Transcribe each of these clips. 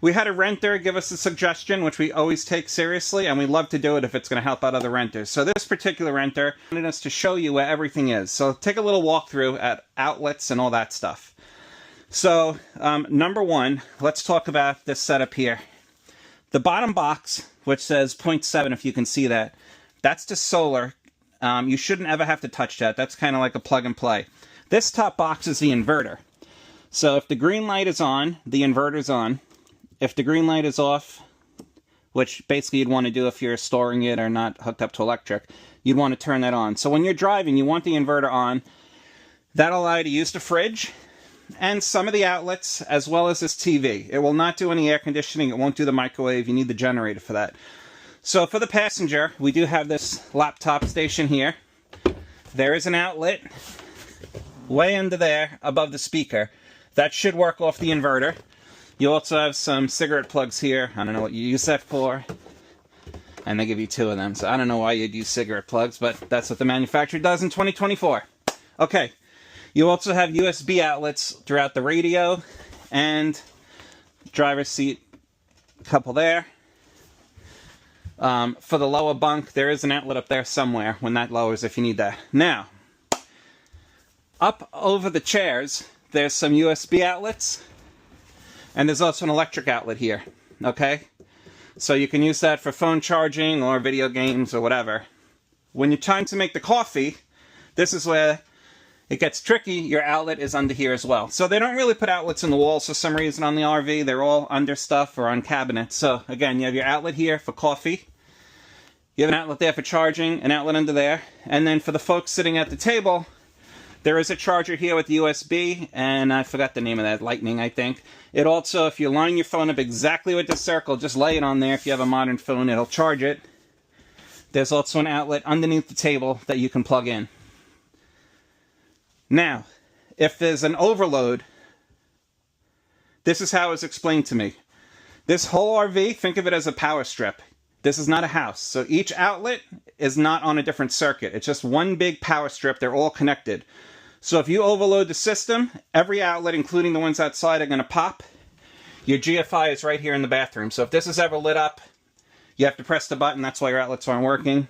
We had a renter give us a suggestion, which we always take seriously, and we love to do it if it's going to help out other renters. So this particular renter wanted us to show you where everything is. So take a little walkthrough at outlets and all that stuff. So number one, let's talk about this setup here. The bottom box, which says 0.7, if you can see that, that's the solar. You shouldn't ever have to touch that. That's kind of like a plug and play. This top box is the inverter. So if the green light is on, the inverter's on. If the green light is off, which basically you'd want to do if you're storing it or not hooked up to electric, you'd want to turn that on. So when you're driving, you want the inverter on. That'll allow you to use the fridge and some of the outlets, as well as this TV. It will not do any air conditioning. It won't do the microwave. You need the generator for that. So for the passenger, we do have this laptop station here. There is an outlet way under there above the speaker. That should work off the inverter. You also have some cigarette plugs here. I don't know what you use that for. And they give you 2 of them. So I don't know why you'd use cigarette plugs, but that's what the manufacturer does in 2024. Okay. You also have USB outlets throughout the radio and driver's seat, a couple there. For the lower bunk, there is an outlet up there somewhere when that lowers if you need that. Now, up over the chairs, there's some USB outlets. And there's also an electric outlet here, okay? So you can use that for phone charging or video games or whatever. When you're trying to make the coffee, this is where it gets tricky. Your outlet is under here as well. So they don't really put outlets in the walls for some reason on the RV. They're all under stuff or on cabinets. So again, you have your outlet here for coffee. You have an outlet there for charging, an outlet under there. And then for the folks sitting at the table, there is a charger here with USB, and I forgot the name of that, Lightning, I think. It also, if you line your phone up exactly with the circle, just lay it on there. If you have a modern phone, it'll charge it. There's also an outlet underneath the table that you can plug in. Now, if there's an overload, this is how it's explained to me. This whole RV, think of it as a power strip. This is not a house. So each outlet is not on a different circuit. It's just one big power strip. They're all connected. So if you overload the system, every outlet, including the ones outside, are going to pop. Your GFI is right here in the bathroom. So if this is ever lit up, you have to press the button. That's why your outlets aren't working.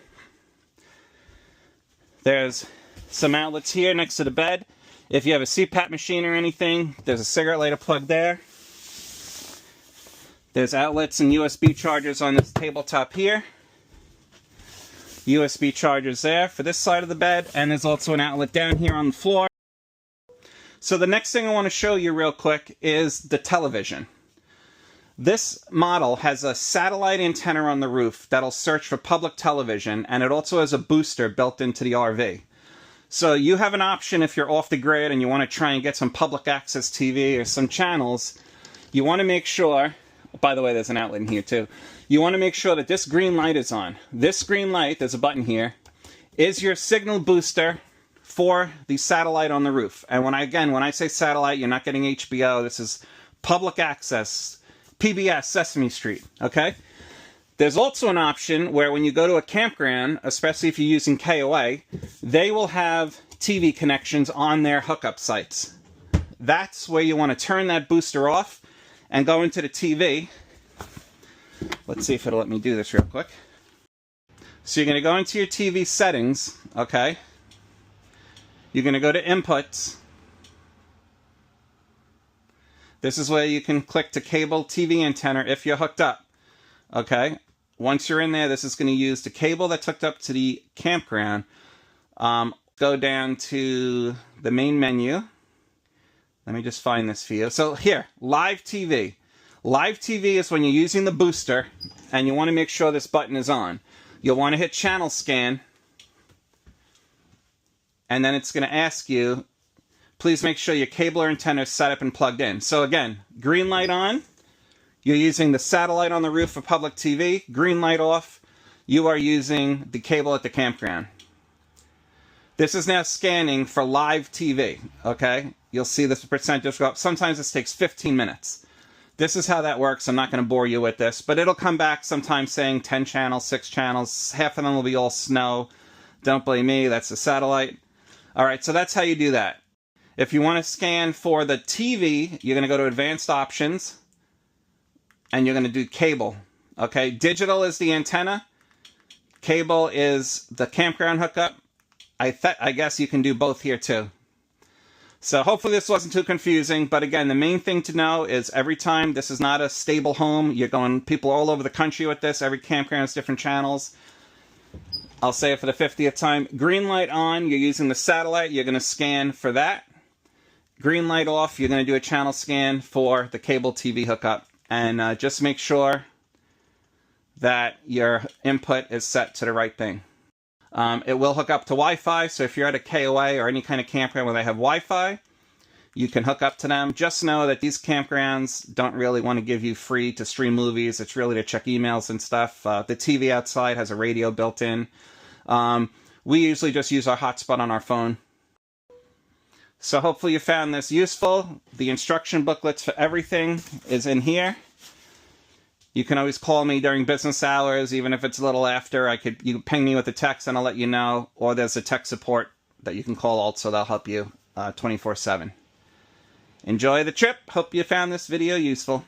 There's some outlets here next to the bed. If you have a CPAP machine or anything, there's a cigarette lighter plug there. There's outlets and USB chargers on this tabletop here. USB chargers there for this side of the bed, and there's also an outlet down here on the floor. So the next thing I want to show you real quick is the television. This model has a satellite antenna on the roof that'll search for public television, and it also has a booster built into the RV. So you have an option if you're off the grid and you want to try and get some public access TV or some channels. You want to make sure, by the way, there's an outlet in here too. You want to make sure that this green light is on. This green light, there's a button here, is your signal booster for the satellite on the roof. And when I say satellite, you're not getting HBO. This is public access, PBS, Sesame Street, okay? There's also an option where when you go to a campground, especially if you're using KOA, they will have TV connections on their hookup sites. That's where you want to turn that booster off and go into the TV. Let's see if it'll let me do this real quick. So you're going to go into your TV settings, okay? You're going to go to inputs. This is where you can click to cable TV antenna if you're hooked up, okay? Once you're in there, this is going to use the cable that's hooked up to the campground. Go down to the main menu. Let me just find this for you. So here, live TV. Live TV is when you're using the booster and you want to make sure this button is on. You'll want to hit channel scan, and then it's going to ask you, please make sure your cable or antenna is set up and plugged in. So again, green light on, you're using the satellite on the roof for public TV. Green light off, you are using the cable at the campground. This is now scanning for live TV, okay? You'll see this percentage go up. Sometimes this takes 15 minutes. This is how that works. I'm not going to bore you with this, but it'll come back sometime saying 10 channels, 6 channels. Half of them will be all snow. Don't blame me. That's the satellite. All right, so that's how you do that. If you want to scan for the TV, you're going to go to Advanced Options, and you're going to do cable. Okay, digital is the antenna. Cable is the campground hookup. I guess you can do both here too. So hopefully this wasn't too confusing, but again, the main thing to know is every time, this is not a stable home. You're going people all over the country with this. Every campground has different channels. I'll say it for the 50th time. Green light on, you're using the satellite. You're going to scan for that. Green light off, you're going to do a channel scan for the cable TV hookup. And just make sure that your input is set to the right thing. It will hook up to Wi-Fi, so if you're at a KOA or any kind of campground where they have Wi-Fi, you can hook up to them. Just know that these campgrounds don't really want to give you free to stream movies. It's really to check emails and stuff. The TV outside has a radio built in. We usually just use our hotspot on our phone. So hopefully you found this useful. The instruction booklets for everything is in here. You can always call me during business hours, even if it's a little after. You can ping me with a text and I'll let you know. Or there's a tech support that you can call also. They'll help you 24/7. Enjoy the trip. Hope you found this video useful.